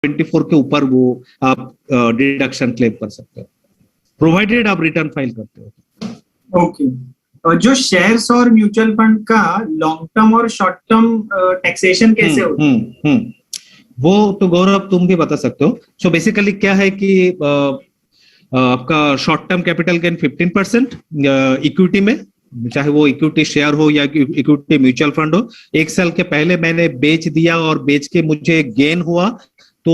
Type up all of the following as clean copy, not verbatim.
24 के ऊपर वो आप डिडक्शन क्लेम कर सकते हो, प्रोवाइडेड आप रिटर्न फाइल करते हो। ओके, जो शेयर्स और म्यूचुअल फंड का लॉन्ग टर्म और शॉर्ट टर्म टैक्सेशन कैसे होता है? वो तो गौरव तुम भी बता सकते हो। सो बेसिकली क्या है कि आपका short term capital gain 15% equity में, चाहे वो इक्विटी शेयर हो या इक्विटी म्यूचुअल फंड हो, 1 साल के पहले मैंने बेच दिया और बेच के मुझे गेन हुआ तो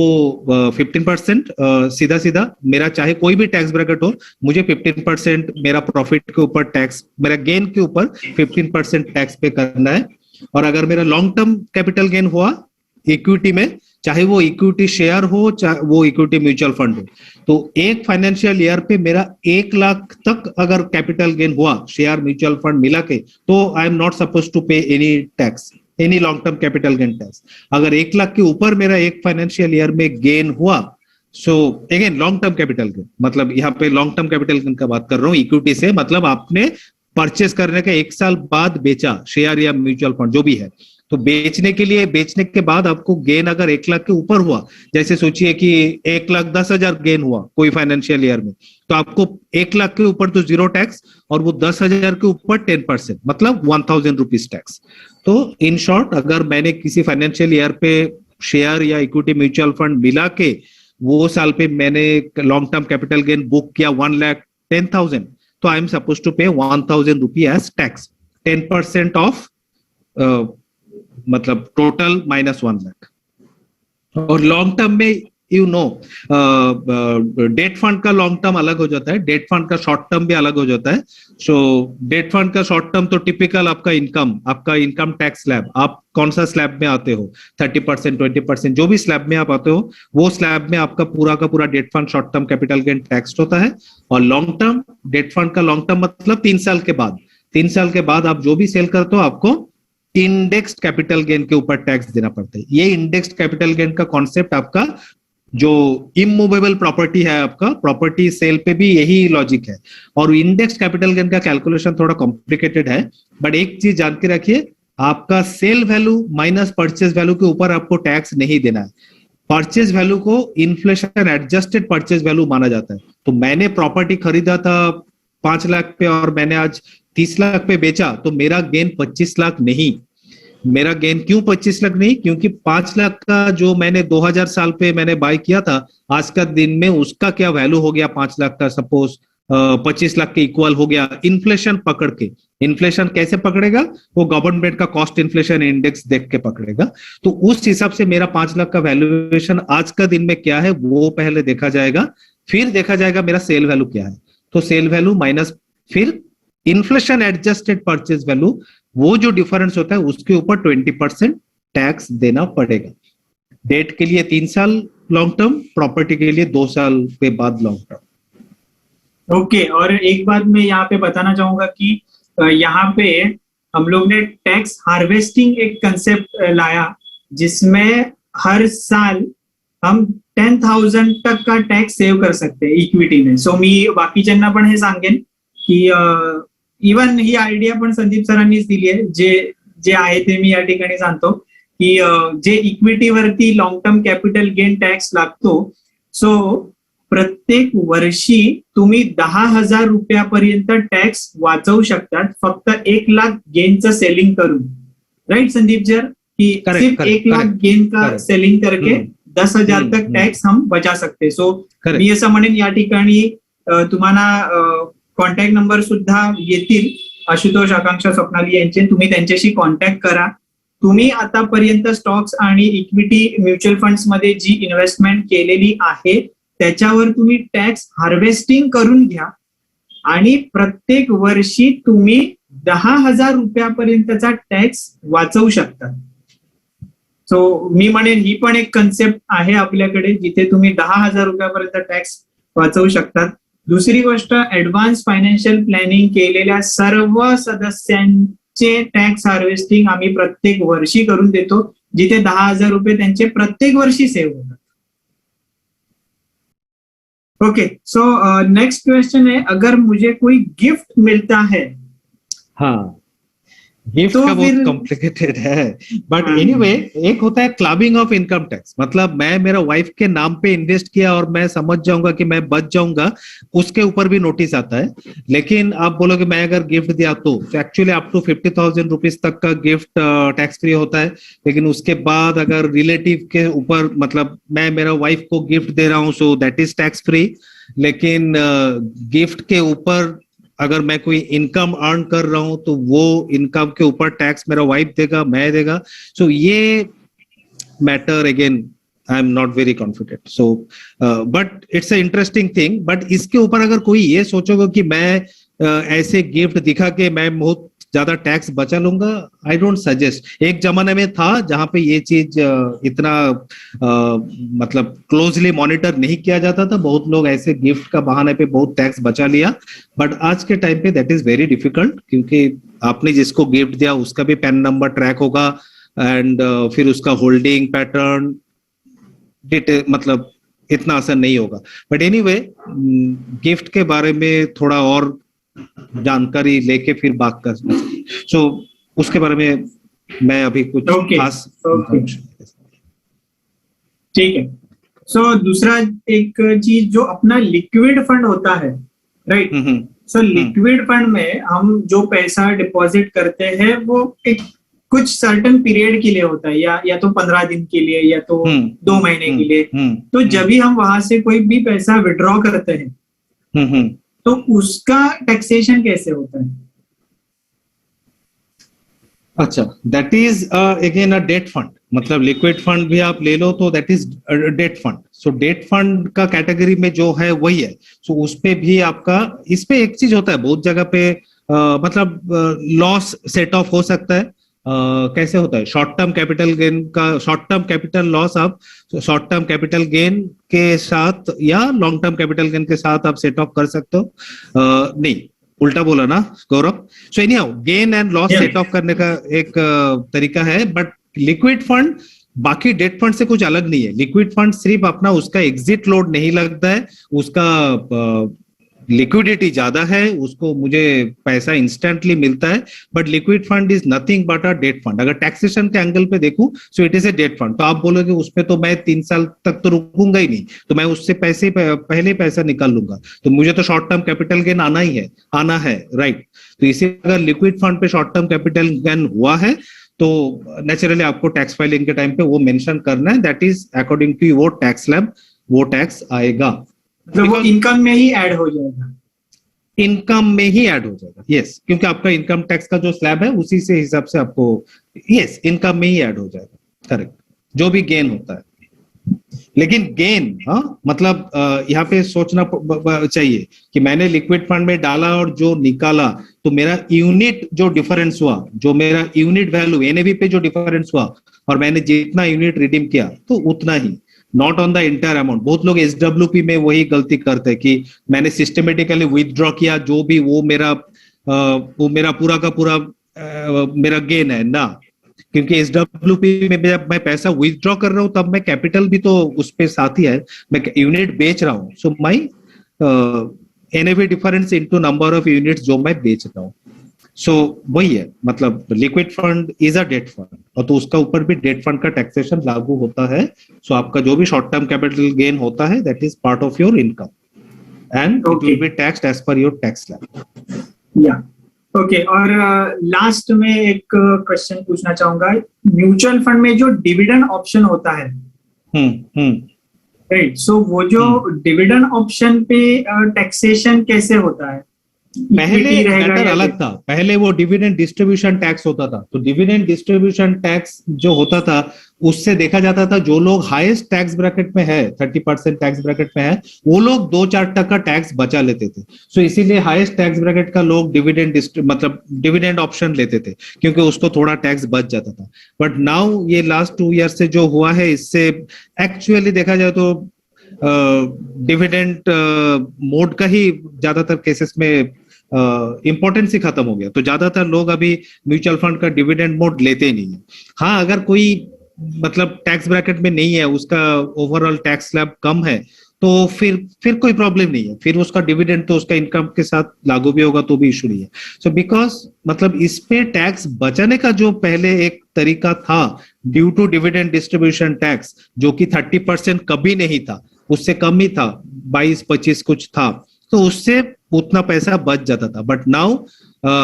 15% सीधा सीधा मेरा, चाहे कोई भी टैक्स ब्रैकेट हो, मुझे 15% मेरा प्रॉफिट के ऊपर टैक्स, मेरा गेन के ऊपर 15% टैक्स पे करना है। और अगर मेरा लॉन्ग टर्म कैपिटल गेन हुआ इक्विटी में, चाहे वो इक्विटी शेयर हो चाहे वो इक्विटी म्यूचुअल फंड हो, तो एक फाइनेंशियल ईयर पे मेरा 1 लाख तक अगर कैपिटल गेन हुआ शेयर म्यूचुअल फंड मिला के, तो I am not suppose to pay any tax, any long term capital gain tax. अगर 1 लाख के ऊपर मेरा एक फाइनेंशियल ईयर में गेन हुआ, so again long term capital gain, मतलब यहाँ पे लॉन्ग टर्म कैपिटल गेन का बात कर रहा हूँ इक्विटी से, मतलब आपने परचेस करने के 1 साल बाद बेचा शेयर या म्यूचुअल फंड जो भी है, तो बेचने के बाद आपको गेन अगर 1 लाख के ऊपर हुआ, जैसे सोचिए कि 1,10,000 गेन हुआ कोई फाइनेंशियल ईयर में, तो आपको 1 लाख के ऊपर तो 0 टैक्स, और वो 10,000 के ऊपर 10%, मतलब 1,000 रुपीज टैक्स। तो इन शॉर्ट, अगर मैंने किसी फाइनेंशियल ईयर पे शेयर या इक्विटी म्यूचुअल फंड मिला के वो साल पे मैंने long term capital gain book किया 1,10,000, तो आई एम सपोज टू पे 1,000 रुपी एज टैक्स, 10% ऑफ मतलब टोटल माइनस 1 लाख। और लॉन्ग टर्म में डेट फंड का लॉन्ग टर्म अलग हो जाता है, डेट फंड का शॉर्ट टर्म भी अलग हो जाता है। सो डेट फंड का शॉर्ट टर्म तो टिपिकल आपका इनकम टैक्स स्लैब, आप कौन सा स्लैब में आते हो, 30%, 20%, जो भी स्लैब में आप आते हो, वो स्लैब में आपका पूरा का पूरा debt fund short term capital gain tax होता है। और लॉन्ग टर्म डेट फंड का लॉन्ग टर्म मतलब 3 साल के बाद आप जो भी सेल करते हो, आपको इंडेक्स्ड कैपिटल गेन के ऊपर टैक्स देना पड़ता है। ये इंडेक्स्ड कैपिटल गेन का कॉन्सेप्ट आपका जो इमूवेबल प्रॉपर्टी है, आपका प्रॉपर्टी सेल पे भी यही लॉजिक है। और इंडेक्स्ड कैपिटल गेन का कैलकुलेशन थोड़ा कॉम्प्लिकेटेड है, बट एक चीज जान के रखिए, आपका sale value minus purchase value के ऊपर आपको टैक्स नहीं देना है। परचेज वैल्यू को इन्फ्लेशन एडजस्टेड परचेज वैल्यू माना जाता है। तो मैंने प्रॉपर्टी खरीदा था 5 लाख पे और मैंने आज 30 लाख पे बेचा, तो मेरा गेन 25 लाख नहीं। मेरा गेन क्यों 25 लाख नहीं? क्योंकि 5 लाख का जो मैंने 2000 साल पे मैंने बाय किया था, आज का दिन में उसका क्या वैल्यू हो गया 5 लाख का, सपोज 25 लाख के इक्वल हो गया इन्फ्लेशन पकड़ के। इन्फ्लेशन कैसे पकड़ेगा? वो गवर्नमेंट का कॉस्ट इन्फ्लेशन इंडेक्स देख के पकड़ेगा। तो उस हिसाब से मेरा 5 लाख का वैल्यूएशन आज का दिन में क्या है वो पहले देखा जाएगा, फिर देखा जाएगा मेरा सेल वैल्यू क्या है। तो सेल वैल्यू माइनस फिर इन्फ्लेशन एडजस्टेड परचेज वैल्यू, वो जो डिफरेंस होता है उसके ऊपर 20% टैक्स देना पड़ेगा। डेट के लिए 3 साल लॉन्ग टर्म, प्रॉपर्टी के लिए 2 साल के बाद लॉन्ग टर्म। ओके, और एक बात मैं यहाँ पे बताना चाहूंगा कि यहाँ पे हम लोग ने टैक्स हार्वेस्टिंग एक कंसेप्ट लाया, जिसमें हर साल हम 10,000 तक का टॅक्स सेव्ह कर सकते इक्विटीने. सो मी बाकीच्यांना पण हे सांगेन की इवन ही आयडिया पण संदीप सरांनीच दिली आहे. जे आहे ते मी या ठिकाणी सांगतो की जे इक्विटीवरती long term capital gain tax लागतो, सो प्रत्येक वर्षी तुम्ही 10,000 रुपयापर्यंत टॅक्स वाचवू शकतात फक्त 1 लाख गेनचं सेलिंग करून. Right Sandeep sir? कि सिर्फ 1 लाख गेन का सेलिंग करके 10,000 तक टॅक्स हम बचा सकते. सो मी असं म्हणेन या ठिकाणी तुम्हाला कॉन्टॅक्ट नंबर सुद्धा येतील आशुतोष, आकांक्षा, स्वप्नाली यांचे. तुम्ही त्यांच्याशी कॉन्टॅक्ट करा. तुम्ही आतापर्यंत स्टॉक्स आणि इक्विटी म्युच्युअल फंड्स मध्ये जी इन्व्हेस्टमेंट केलेली आहे त्याच्यावर तुम्ही टॅक्स हार्वेस्टिंग करून घ्या आणि प्रत्येक वर्षी तुम्ही 10,000 रुपयापर्यंतचा टॅक्स वाचवू शकता. सो मी म्हणेन ही पण एक कन्सेप्ट आहे आपल्याकडे जिथे तुम्ही 10,000 रुपयापर्यंत टॅक्स वाचवू शकतात. दुसरी गोष्ट, ऍडव्हान्स फायनान्शियल प्लॅनिंग केलेल्या सर्व सदस्यांचे टॅक्स हार्वेस्टिंग आम्ही प्रत्येक वर्षी करून देतो, जिथे 10,000 रुपये त्यांचे प्रत्येक वर्षी सेव्ह होतात. ओके, सो नेक्स्ट क्वेश्चन है, अगर मुझे कोई गिफ्ट मिलता है. हाँ, गिफ्ट तो का बहुत फिर कॉम्प्लिकेटेड है, बट हाँ, एनीवे एक होता है क्लबिंग ऑफ इनकम टैक्स, मतलब मैं मेरा वाइफ के नाम पे इन्वेस्ट किया और मैं समझ जाऊंगा कि मैं बच जाऊंगा, उसके ऊपर भी नोटिस आता है। लेकिन आप बोलोगे मैं अगर गिफ्ट दिया तो एक्चुअली अप टू 50,000 रुपीज तक का गिफ्ट टैक्स फ्री होता है। लेकिन उसके बाद अगर रिलेटिव के ऊपर, मतलब मैं मेरा वाइफ को गिफ्ट दे रहा हूँ, so that is tax free. लेकिन गिफ्ट के ऊपर अगर मैं कोई इनकम अर्न कर रहा हूं तो वो इनकम के ऊपर टैक्स मेरा वाइफ देगा, मैं देगा। सो ये matter again I am not very confident. So but it's a interesting thing. But इसके ऊपर अगर कोई ये सोचोगे कि मैं ऐसे गिफ्ट दिखा के मैं बहुत ज्यादा टैक्स बचा लूंगा, आई डोंट सजेस्ट। एक जमाने में था जहां पे ये चीज इतना मतलब क्लोजली मॉनिटर नहीं किया जाता था, बहुत लोग ऐसे गिफ्ट का बहाने पे बहुत टैक्स बचा लिया। बट आज के टाइम पे दैट इज वेरी डिफिकल्ट, क्योंकि आपने जिसको गिफ्ट दिया उसका भी पैन नंबर ट्रैक होगा, एंड फिर उसका होल्डिंग पैटर्न डिटेल, मतलब इतना आसान नहीं होगा। बट एनीवे गिफ्ट के बारे में थोड़ा और जानकारी लेके फिर बात कर। सो उसके बारे में मैं अभी कुछ ओके खास ओके information- ठीक है। सो दूसरा एक चीज जो अपना लिक्विड फंड होता है, राइट। हम्म सो लिक्विड फंड में हम जो पैसा डिपॉजिट करते हैं वो एक कुछ सर्टेन पीरियड के लिए होता है, या तो 15 दिन के लिए, या तो 2 महीने के लिए। तो जब भी हम वहां से कोई भी पैसा विड्रॉ करते हैं हम्म तो उसका टैक्सेशन कैसे होता है? अच्छा, that is again a debt fund, मतलब लिक्विड फंड भी आप ले लो तो that is debt fund. So debt fund का कैटेगरी में जो है वही है। सो उस पे भी आपका, इस पे एक चीज होता है बहुत जगह पे, मतलब लॉस सेट ऑफ हो सकता है। कैसे होता है, शॉर्ट टर्म कैपिटल गेन का, शॉर्ट टर्म कैपिटल लॉस आप शॉर्ट टर्म कैपिटल गेन के साथ या लॉन्ग टर्म कैपिटल गेन के साथ आप सेट ऑफ कर सकते हो। नहीं, उल्टा बोला ना Gaurav. So anyhow gain and loss set off करने का एक तरीका है। बट लिक्विड फंड बाकी डेट फंड से कुछ अलग नहीं है। लिक्विड फंड सिर्फ अपना उसका एग्जिट लोड नहीं लगता है, उसका लिक्विडिटी ज्यादा है, उसको मुझे पैसा इंस्टेंटली मिलता है। But liquid fund is nothing but a debt fund. अगर टैक्सेशन के एंगल पे देखूं so it is a debt fund. तो आप बोलोगे उसमें तो मैं 3 साल तक तो रुकूंगा ही नहीं, तो मैं उससे पैसे पहले पैसा निकाल लूंगा, तो मुझे तो शॉर्ट टर्म कैपिटल गेन आना है, राइट। तो इसी अगर लिक्विड फंड पे शॉर्ट टर्म कैपिटल गेन हुआ है तो नेचुरली आपको टैक्स फाइलिंग के टाइम पे वो मेंशन करना है, दैट इज अकॉर्डिंग टू वो टैक्स स्लैब वो टैक्स आएगा। मतलब वो इनकम में ही ऐड हो जाएगा? इनकम में ही ऐड हो जाएगा, यस, क्योंकि आपका इनकम टैक्स का जो स्लैब है उसी से हिसाब से आपको, यस, इनकम में ही ऐड हो जाएगा, करेक्ट, जो भी गेन होता है। लेकिन गेन, हाँ, मतलब यहाँ पे सोचना चाहिए कि मैंने लिक्विड फंड में डाला और जो निकाला, तो मेरा यूनिट जो डिफरेंस हुआ, जो मेरा यूनिट वैल्यू एनएवी पे जो डिफरेंस हुआ, और मैंने जितना यूनिट रिडीम किया तो उतना ही, not on the entire amount. बहुत लोग एसडब्ल्यूपी में वही गलती करते हैं कि मैंने सिस्टमेटिकली विथड्रॉ किया जो भी, वो मेरा पूरा का पूरा मेरा गेन है ना। क्योंकि एसडब्ल्यूपी में जब मैं पैसा विथड्रॉ कर रहा हूं तब मैं कैपिटल भी तो उस पे साथ ही है, मैं यूनिट बेच रहा हूं। So my NAV difference into number of units जो मैं बेच रहा हूं। सो वही है, मतलब liquid fund is a debt fund, और तो उसका ऊपर भी डेट फंड का टैक्सेशन लागू होता है। सो आपका जो भी शॉर्ट टर्म कैपिटल गेन होता है that is part of your income and it will be taxed as per your tax slab. या ओके। और लास्ट में एक क्वेश्चन पूछना चाहूंगा, म्यूचुअल फंड में जो डिविडेंड ऑप्शन होता है, राइट, सो वो जो डिविडेंड ऑप्शन पे टैक्सेशन कैसे होता है? पहले मैटर अलग था, पहले वो डिविडेंड डिस्ट्रीब्यूशन टैक्स होता था। तो डिविडेंड डिस्ट्रीब्यूशन टैक्स जो होता था उससे देखा जाता था जो लोग हाईएस्ट टैक्स ब्रैकेट में है, 30% टैक्स ब्रैकेट में है, वो लोग 2-4% टैक्स बचा लेते थे। सो इसीलिए हाईएस्ट टैक्स ब्रैकेट का लोग मतलब डिविडेंड ऑप्शन लेते थे, क्योंकि उसको थोड़ा टैक्स बच जाता था। बट नाउ ये लास्ट 2 ईयर से जो हुआ है, इससे एक्चुअली देखा जाए तो डिविडेंड मोड का ही ज्यादातर केसेस में इंपॉर्टेंस ही खत्म हो गया। तो ज्यादातर लोग अभी म्यूचुअल फंड का डिविडेंड मोड लेते ही नहीं है। हाँ, अगर कोई मतलब टैक्स ब्रैकेट में नहीं है, उसका ओवरऑल टैक्स स्लैब कम है, तो फिर कोई प्रॉब्लम नहीं है, फिर उसका डिविडेंड तो उसका इनकम के साथ लागू भी होगा तो भी इशू नहीं है। सो बिकॉज मतलब इस पे टैक्स बचाने का जो पहले एक तरीका था due to dividend distribution tax, जो कि 30% कभी नहीं था, उससे कम ही था, 22-25 कुछ था, तो उससे उतना पैसा बच जाता था। बट नाउ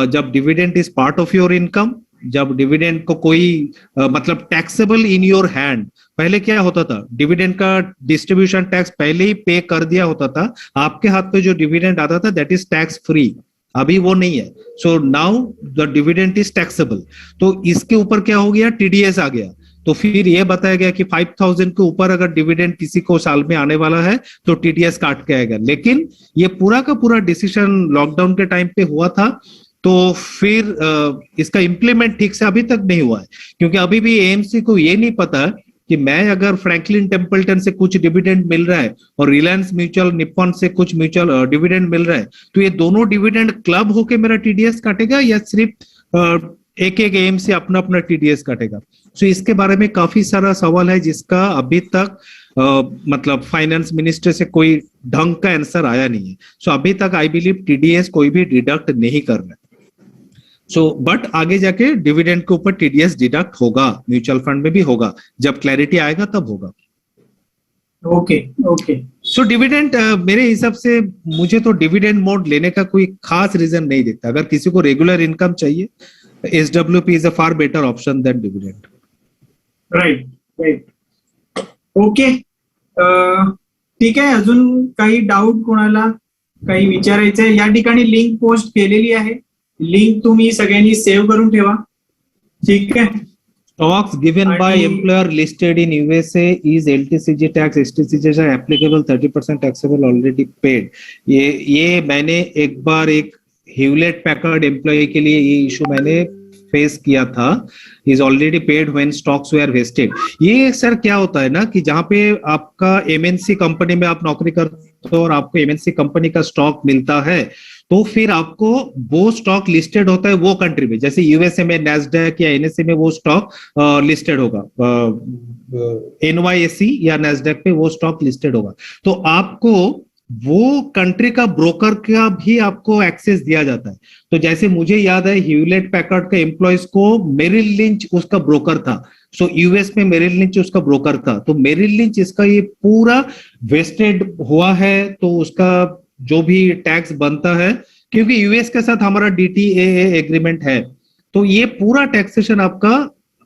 जब dividend is part of your income, जब डिविडेंड को कोई मतलब टैक्सेबल इन योर हैंड, पहले क्या होता था, डिविडेंड का डिस्ट्रीब्यूशन टैक्स पहले ही पे कर दिया होता था, आपके हाथ पे जो डिविडेंड आता था दैट इज टैक्स फ्री, अभी वो नहीं है। So now the dividend is taxable. तो इसके ऊपर क्या हो गया, टीडीएस आ गया। तो फिर ये बताया गया कि 5000 के ऊपर अगर डिविडेंड किसी को साल में आने वाला है तो टीडीएस काट के आएगा। लेकिन ये पूरा का पूरा डिसीजन लॉकडाउन के टाइम पे हुआ था, तो फिर इसका इम्प्लीमेंट ठीक से अभी तक नहीं हुआ है, क्योंकि अभी भी एएमसी को ये नहीं पता कि मैं अगर फ्रैंकलिन टेम्पल्टन से कुछ डिविडेंड मिल रहा है और रिलायंस म्यूचुअल निप्पॉन से कुछ म्यूचुअल डिविडेंड मिल रहा है, तो ये दोनों डिविडेंड क्लब होके मेरा टीडीएस काटेगा या सिर्फ एक एक एएमसी अपना अपना टीडीएस काटेगा। सो इसके बारे में काफी सारा सवाल है जिसका अभी तक मतलब फाइनेंस मिनिस्टर से कोई ढंग का आंसर आया नहीं है। सो अभी तक आई बिलीव टीडीएस कोई भी डिडक्ट नहीं कर रहा है। सो बट आगे जाके डिविडेंड के ऊपर टीडीएस डिडक्ट होगा, म्यूचुअल फंड में भी होगा, जब क्लैरिटी आएगा तब होगा। Okay okay. सो डिविडेंड मेरे हिसाब से मुझे तो डिविडेंड मोड लेने का कोई खास रीजन नहीं दिखता। अगर किसी को रेगुलर इनकम चाहिए, SWP is a far better option than dividend. Right right. Okay, ठीक आहे। अजून काही डाऊट कोणाला काही विचारायचंय? या ठिकाणी लिंक पोस्ट केलेली आहे, लिंक तुम्ही सगळ्यांनी सेव्ह करून ठेवा, ठीक आहे? Stocks given by employer listed in USA is LTCG tax, STCG are applicable, 30% taxable already paid। ये मैंने एक बार एक ह्यूलेट पैकर्ड एम्प्लॉय के लिए ये इशू मैंने फेस किया था, is already paid when stocks were vested. ये सर क्या होता है ना कि जहां पे आपका एमएनसी कंपनी में आप नौकरी करते हो और आपको एमएनसी कंपनी का स्टॉक मिलता है, तो फिर आपको वो स्टॉक लिस्टेड होता है वो कंट्री में, जैसे यूएसए में नैस्डैक या एनएसए में वो स्टॉक लिस्टेड होगा, एनवाईएसई या नैस्डैक पे वो स्टॉक लिस्टेड होगा, तो आपको वो कंट्री का ब्रोकर का भी आपको एक्सेस दिया जाता है। तो जैसे मुझे याद है ह्यूलेट पैकर्ड के एम्प्लॉयज को मेरिल लिंच उसका ब्रोकर था, सो यूएस में मेरिल लिंच उसका ब्रोकर था, तो मेरिल लिंच इसका ये पूरा वेस्टेड हुआ है, तो उसका जो भी टैक्स बनता है, क्योंकि यूएस के साथ हमारा डीटीएए एग्रीमेंट है, तो ये पूरा टैक्सेशन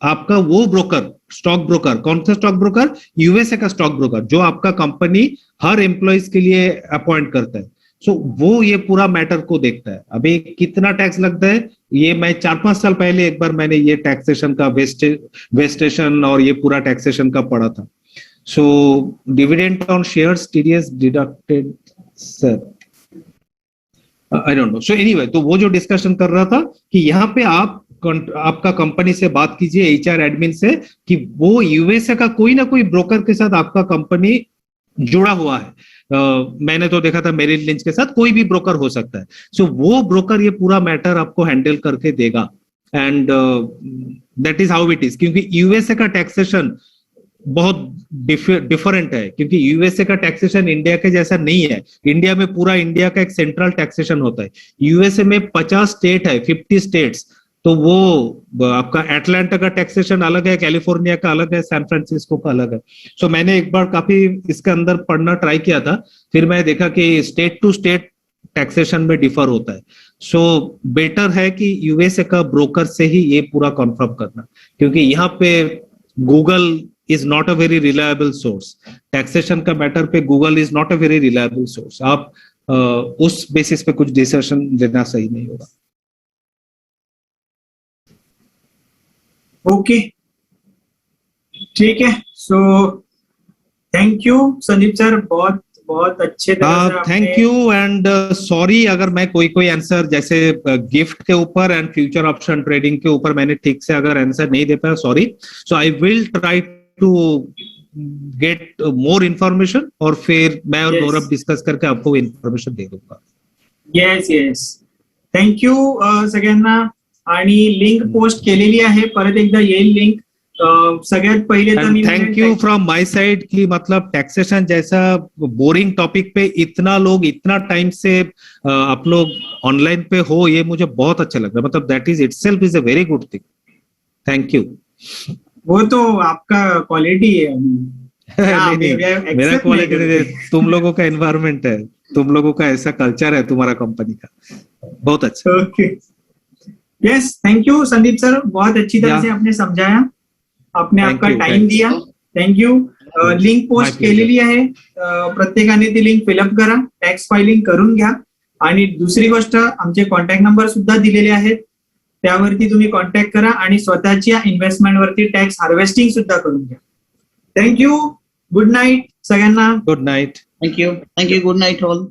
आपका वो ब्रोकर, स्टॉक ब्रोकर, कौन सा स्टॉक ब्रोकर, यूएसए का स्टॉक ब्रोकर, जो आपका कंपनी हर एम्प्लॉयज के लिए अपॉइंट करता है, सो वो ये पूरा मैटर को देखता है। अभी कितना टैक्स लगता है, ये मैं 4-5 साल पहले एक बार मैंने ये टैक्सेशन का वेस्टेशन और ये पूरा टैक्सेशन का पढ़ा था। So dividend on shares TDS deducted sir, I don't know. So anyway, तो वो जो डिस्कशन कर रहा था कि यहाँ पे आपका कंपनी से बात कीजिए, एचआर एडमिन से, कि वो यूएसए का कोई ना कोई ब्रोकर के साथ आपका कंपनी जुड़ा हुआ है। मैंने तो देखा था मेरिल लिंच के साथ कोई भी ब्रोकर हो सकता है, सो वो ब्रोकर ये पूरा मैटर आपको हैंडल करके देगा, and that is how it is. क्योंकि यूएसए का टैक्सेशन बहुत डिफरेंट है, क्योंकि यूएसए का टैक्सेशन इंडिया के जैसा नहीं है। इंडिया में पूरा इंडिया का एक सेंट्रल टैक्सेशन होता है, यूएसए में 50 स्टेट है, 50 स्टेट्स, तो वो आपका एटलांटा का टैक्सेशन अलग है, कैलिफोर्निया का अलग है, सैन फ्रांसिस्को का अलग है। सो मैंने एक बार काफी इसके अंदर पढ़ना ट्राई किया था, फिर मैं देखा कि स्टेट टू स्टेट टैक्सेशन में डिफर होता है। सो बेटर है कि यूएसए का ब्रोकर से ही ये पूरा कंफर्म करना, क्योंकि यहाँ पे Google is not a very reliable source, taxation का मैटर पे Google is not a very reliable source। आप उस बेसिस पे कुछ डिसीजन लेना सही नहीं होगा। ओके, ठीक है। So thank you Sandeep sir, बहुत बहुत अच्छे तरह से थैंक यू, एंड सॉरी अगर मैं कोई आंसर जैसे गिफ्ट के ऊपर एंड फ्यूचर ऑप्शन ट्रेडिंग के ऊपर मैंने ठीक से अगर आंसर नहीं दे पाया, sorry. So I will try to get more information और फिर मैं और गौरव डिस्कस करके आपको इन्फॉर्मेशन दे दूंगा। येस येस, थँक्यू सगळ्यांना। आणि लिंक पोस्ट केलेली आहे, परत एकदा येईल लिंक, सगळ्यात पहिले तर me thank you from my side कि मतलब टैक्सेशन जैसा बोरिंग टॉपिक पे इतना लोग इतना टाइम से आप लोग ऑनलाइन पे हो, ये मुझे बहुत अच्छा लग रहा है. मतलब that is itself is a very good thing. Thank you. वो तो आपका क्वालिटी है. नहीं नहीं, मेरा एक्सेप्ट क्वालिटी नहीं नहीं, करते. तुम लोगों का एनवायरनमेंट है, तुम लोगों का ऐसा कल्चर है तुम्हारा कंपनी का. बहुत अच्छा. Okay. Yes, thank you Sandeep sir, बहुत अच्छी तरह Yeah. से आपने समझाया, आपने Thank आपका you, टाइम thanks. दिया. Thank you. Link My post pleasure. केलेली आहे, प्रत्येकाने ती लिंक फिलअप करा, टॅक्स फायलिंग करून घ्या. आणि दुसरी गोष्ट, आमचे कॉन्टॅक्ट नंबर सुद्धा दिलेले आहेत, त्यावरती तुम्ही कॉन्टॅक्ट करा आणि स्वतःच्या इन्व्हेस्टमेंट वरती टॅक्स हार्वेस्टिंग सुद्धा करून घ्या. थँक्यू. गुड नाईट सगळ्यांना. Good night. Thank you. Good night all.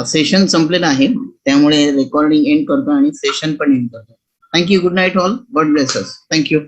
Session संपलेलं आहे, त्यामुळे रेकॉर्डिंग एंड करतो आणि सेशन पण एंड करतो. Thank you. Good night all. God bless us. Thank you.